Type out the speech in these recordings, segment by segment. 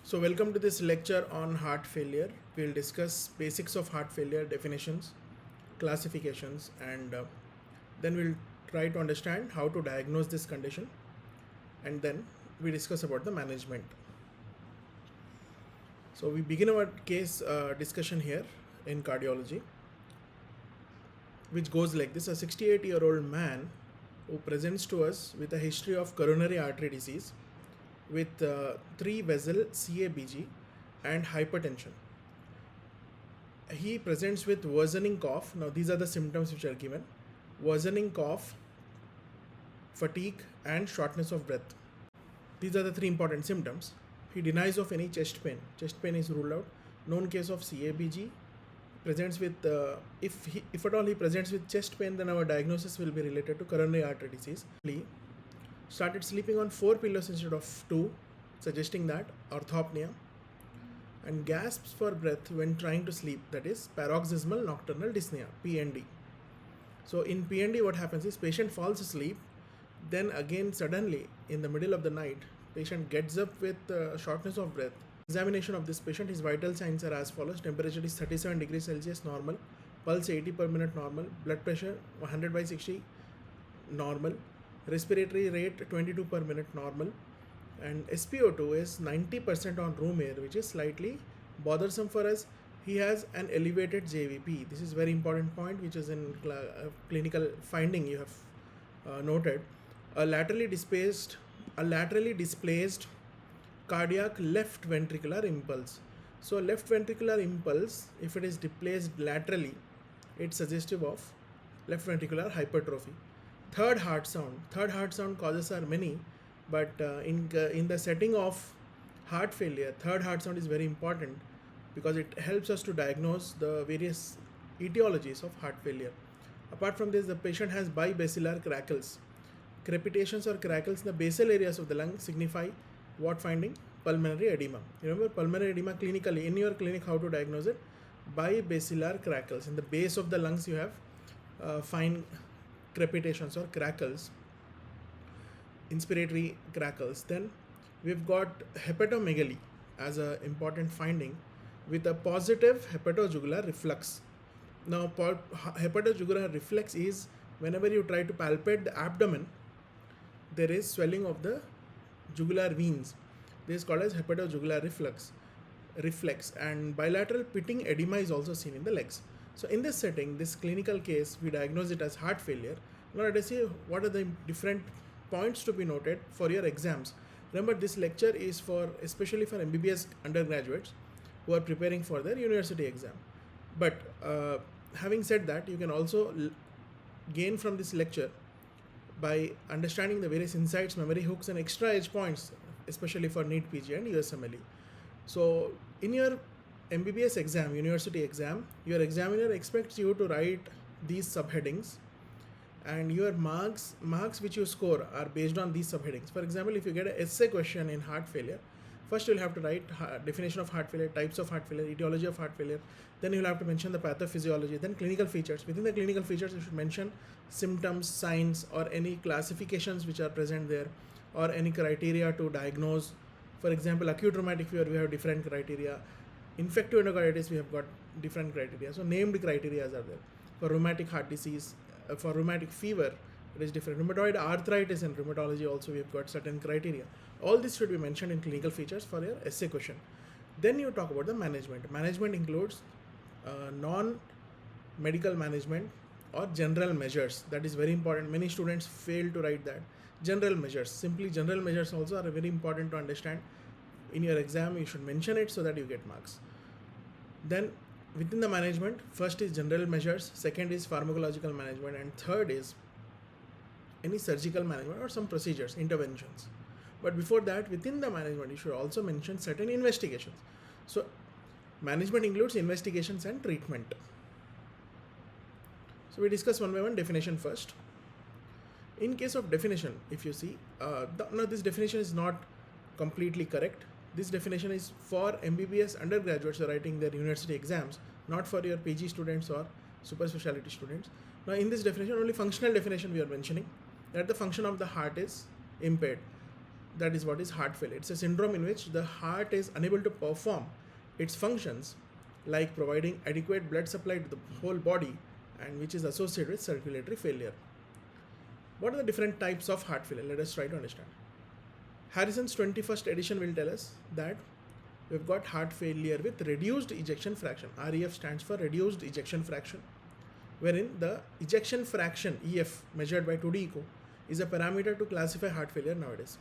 So welcome to this lecture on heart failure. We'll discuss basics of heart failure, definitions, classifications, and then we'll try to understand how to diagnose this condition, and then we discuss about the management. So we begin our case discussion here in cardiology, which goes like this. A 68-year-old man who presents to us with a history of coronary artery disease with 3-vessel CABG and hypertension. He presents with worsening cough. Now these are the symptoms which are given: worsening cough, fatigue, and shortness of breath. These are the three important symptoms. He denies of any chest pain. Chest pain is ruled out. Known case of CABG. Presents with if at all he presents with chest pain, then our diagnosis will be related to coronary artery disease. He started sleeping on 4 pillows instead of 2, suggesting that orthopnea, and gasps for breath when trying to sleep, that is paroxysmal nocturnal dyspnea, PND. So in PND, what happens is patient falls asleep, then again suddenly in the middle of the night patient gets up with shortness of breath. Examination of this patient, his vital signs are as follows: temperature is 37 degrees Celsius normal, pulse 80 per minute normal, blood pressure 100/60 normal, respiratory rate 22 per minute normal, and SpO2 is 90% on room air, which is slightly bothersome for us. He has an elevated JVP. This is very important point, which is in clinical finding you have noted. A laterally displaced cardiac left ventricular impulse. So left ventricular impulse, if it is displaced laterally, it's suggestive of left ventricular hypertrophy. Third heart sound causes are many, but in the setting of heart failure, third heart sound is very important because it helps us to diagnose the various etiologies of heart failure. Apart from this, the patient has bibasilar crackles. Crepitations or crackles in the basal areas of the lung signify what finding? Pulmonary edema. Remember pulmonary edema clinically, in your clinic how to diagnose it? Bibasilar crackles. In the base of the lungs you have fine crepitations or crackles, inspiratory crackles. Then we've got hepatomegaly as an important finding with a positive hepatojugular reflux. Now hepatojugular reflex is whenever you try to palpate the abdomen, there is swelling of the jugular veins. This is called as hepatojugular reflex, and bilateral pitting edema is also seen in the legs. So in this setting, this clinical case, we diagnose it as heart failure. Now let us see what are the different points to be noted for your exams. Remember, this lecture is especially for MBBS undergraduates who are preparing for their university exam. But having said that, you can also gain from this lecture by understanding the various insights, memory hooks, and extra edge points, especially for NEET PG and USMLE. So in your MBBS exam, university exam, your examiner expects you to write these subheadings, and your marks which you score are based on these subheadings. For example, if you get an essay question in heart failure, first you'll have to write definition of heart failure, types of heart failure, etiology of heart failure, then you'll have to mention the pathophysiology, then clinical features. Within the clinical features, you should mention symptoms, signs, or any classifications which are present there, or any criteria to diagnose. For example, acute rheumatic fever, we have different criteria. Infective endocarditis, we have got different criteria. So named criteria are there. For rheumatic heart disease, for rheumatic fever, it is different. Rheumatoid arthritis and rheumatology also, we have got certain criteria. All this should be mentioned in clinical features for your essay question. Then you talk about the management. Management includes non-medical management or general measures. That is very important. Many students fail to write that. General measures. Simply general measures also are very important to understand. In your exam, you should mention it so that you get marks. Then within the management, first is general measures, second is pharmacological management, and third is any surgical management or some procedures, interventions. But before that, within the management, you should also mention certain investigations. So management includes investigations and treatment. So we discuss one by one. Definition first. In case of definition, if you see, now this definition is not completely correct. This definition is for MBBS undergraduates who are writing their university exams, not for your PG students or super specialty students. Now in this definition, only functional definition we are mentioning, that the function of the heart is impaired. That is what is heart failure. It's a syndrome in which the heart is unable to perform its functions like providing adequate blood supply to the whole body, and which is associated with circulatory failure. What are the different types of heart failure? Let us try to understand. Harrison's 21st edition will tell us that we've got heart failure with reduced ejection fraction. REF stands for reduced ejection fraction, wherein the ejection fraction EF measured by 2D echo is a parameter to classify heart failure nowadays.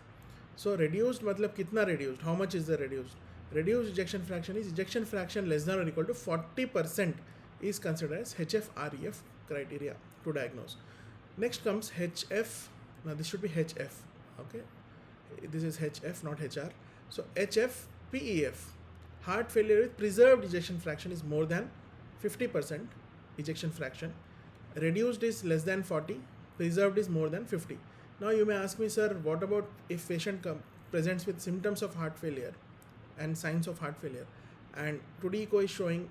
So reduced matlab kitna reduced? How much is the reduced? Reduced ejection fraction is ejection fraction less than or equal to 40% is considered as HF-REF criteria to diagnose. Next comes HF. Now this should be HF. Okay, this is HF, not HR. So HF-PEF. Heart failure with preserved ejection fraction is more than 50% ejection fraction. Reduced is less than 40. Preserved is more than 50. Now you may ask me, sir, what about if patient presents with symptoms of heart failure and signs of heart failure, and 2D echo is showing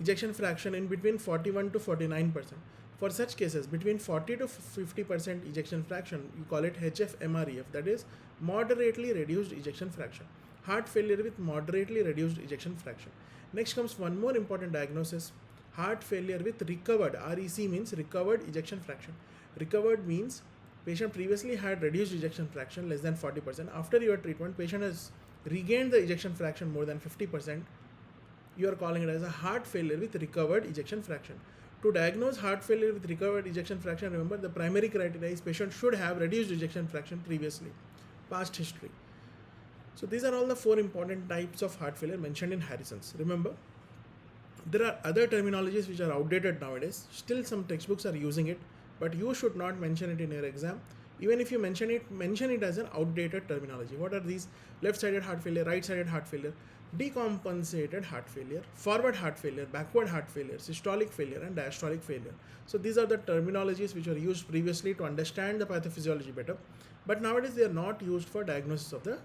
ejection fraction in between 41 to 49%. For such cases, between 40 to 50% ejection fraction, you call it HF-MREF, that is moderately reduced ejection fraction. Heart failure with moderately reduced ejection fraction. Next comes one more important diagnosis, heart failure with recovered, REC means recovered ejection fraction. Recovered means patient previously had reduced ejection fraction less than 40%. After your treatment, patient has regained the ejection fraction more than 50%. You are calling it as a heart failure with recovered ejection fraction. To diagnose heart failure with recovered ejection fraction, remember the primary criteria is patient should have reduced ejection fraction previously, past history. So these are all the 4 important types of heart failure mentioned in Harrison's. Remember, there are other terminologies which are outdated nowadays. Still some textbooks are using it, but you should not mention it in your exam. Even if you mention it as an outdated terminology. What are these? Left-sided heart failure, right-sided heart failure, decompensated heart failure, forward heart failure, backward heart failure, systolic failure, and diastolic failure. So these are the terminologies which were used previously to understand the pathophysiology better, but nowadays they are not used for diagnosis of the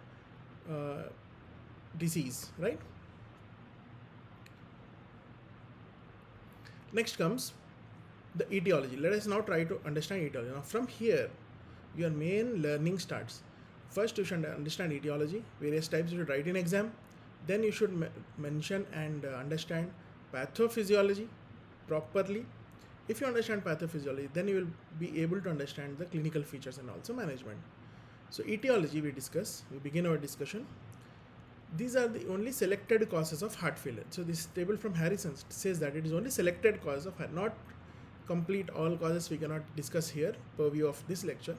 disease, right? Next comes the etiology. Let us now try to understand etiology. Now from here, your main learning starts. First, you should understand etiology, various types you should write in exam. Then you should mention and understand pathophysiology properly. If you understand pathophysiology, then you will be able to understand the clinical features and also management. So etiology we discuss, we begin our discussion. These are the only selected causes of heart failure. So this table from Harrison says that it is only selected cause of heart, not complete all causes we cannot discuss here per view of this lecture.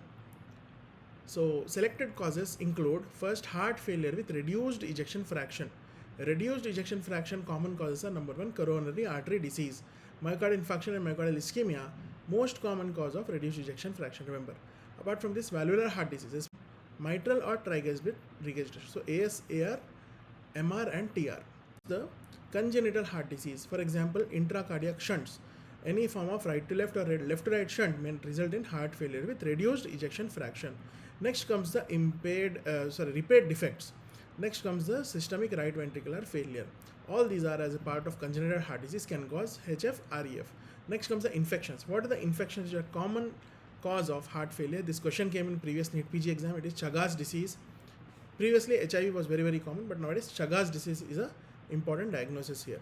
So selected causes include first heart failure with reduced ejection fraction. Reduced ejection fraction common causes are number 1 coronary artery disease, myocardial infarction and myocardial ischemia, most common cause of reduced ejection fraction. Remember, apart from this, valvular heart diseases, mitral or tricuspid regurgitation. So AS, AR, MR and TR. The congenital heart disease, for example, intracardiac shunts. Any form of right to left or left to right shunt may result in heart failure with reduced ejection fraction. Next comes the repeat defects. Next comes the systemic right ventricular failure. All these are as a part of congenital heart disease can cause HF-REF. Next comes the infections. What are the infections which are common cause of heart failure? This question came in previous NEET PG exam. It is Chagas disease. Previously HIV was very common, but nowadays Chagas disease is a important diagnosis here.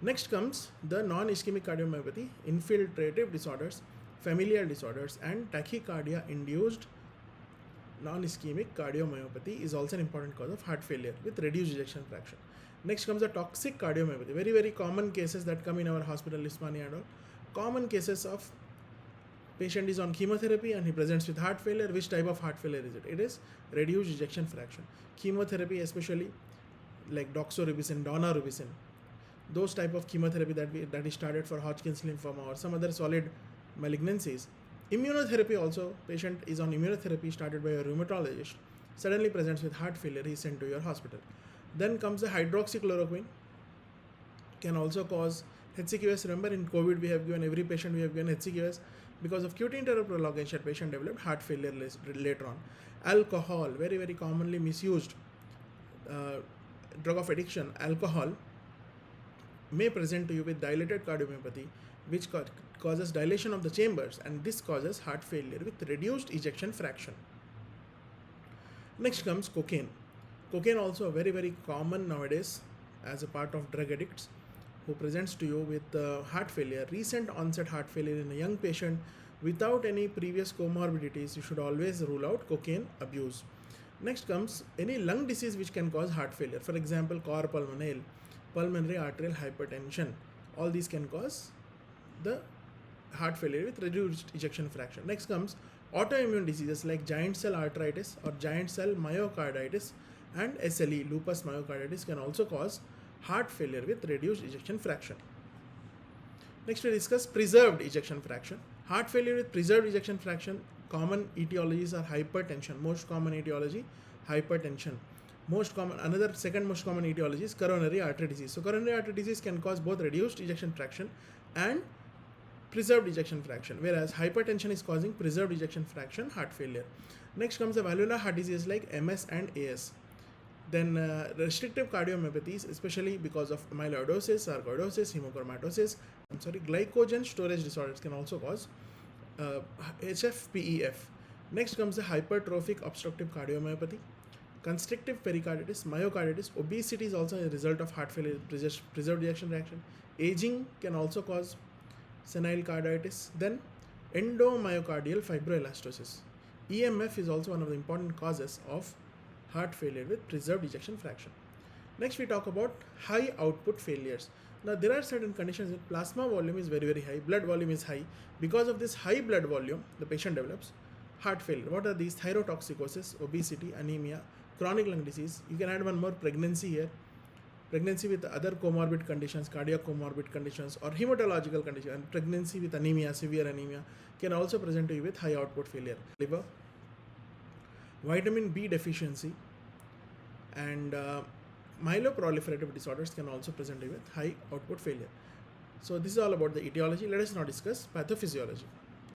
Next comes the non-ischemic cardiomyopathy, infiltrative disorders, familial disorders, and tachycardia induced non-ischemic cardiomyopathy is also an important cause of heart failure with reduced ejection fraction. Next comes the toxic cardiomyopathy. Very common cases that come in our hospital, Lismania and all. Common cases of patient is on chemotherapy and he presents with heart failure. Which type of heart failure is it? It is reduced ejection fraction. Chemotherapy, especially like doxorubicin, daunorubicin, those type of chemotherapy that is started for Hodgkin's lymphoma or some other solid malignancies. Immunotherapy also, patient is on immunotherapy started by a rheumatologist, suddenly presents with heart failure, he is sent to your hospital. Then comes the hydroxychloroquine, can also cause HCQS. Remember in COVID we have given every patient we have given HCQS because of QT interval prolongation. Patient developed heart failure later on. Alcohol, very commonly misused drug of addiction. Alcohol may present to you with dilated cardiomyopathy, which causes dilation of the chambers, and this causes heart failure with reduced ejection fraction. Next comes cocaine. Cocaine also very very common nowadays as a part of drug addicts who presents to you with heart failure, recent onset heart failure in a young patient without any previous comorbidities. You should always rule out cocaine abuse. Next comes any lung disease which can cause heart failure. For example, cor pulmonale, pulmonary arterial hypertension. All these can cause the heart failure with reduced ejection fraction. Next comes autoimmune diseases like giant cell arteritis or giant cell myocarditis, and SLE, lupus myocarditis, can also cause heart failure with reduced ejection fraction. Next we discuss preserved ejection fraction. Heart failure with preserved ejection fraction, common etiologies are hypertension. Most common etiology, hypertension. Another second most common etiology is coronary artery disease. So coronary artery disease can cause both reduced ejection fraction and preserved ejection fraction, whereas hypertension is causing preserved ejection fraction heart failure. Next comes the valvular heart disease like MS and AS. Then restrictive cardiomyopathies, especially because of amyloidosis, sarcoidosis, hemochromatosis, glycogen storage disorders can also cause HFpEF. Next comes the hypertrophic obstructive cardiomyopathy, constrictive pericarditis, myocarditis. Obesity is also a result of heart failure, preserved ejection fraction. Aging can also cause senile carditis. Then endomyocardial fibroelastosis. EMF is also one of the important causes of heart failure with preserved ejection fraction. Next we talk about high output failures. Now there are certain conditions where plasma volume is very very high, blood volume is high. Because of this high blood volume, the patient develops heart failure. What are these? Thyrotoxicosis, obesity, anemia, chronic lung disease. You can add one more, pregnancy here. Pregnancy with other comorbid conditions, cardiac comorbid conditions or hematological conditions, and pregnancy with anemia, severe anemia can also present to you with high output failure. Liver, vitamin B deficiency, and myeloproliferative disorders can also present with high output failure. So this is all about the etiology. Let us now discuss pathophysiology.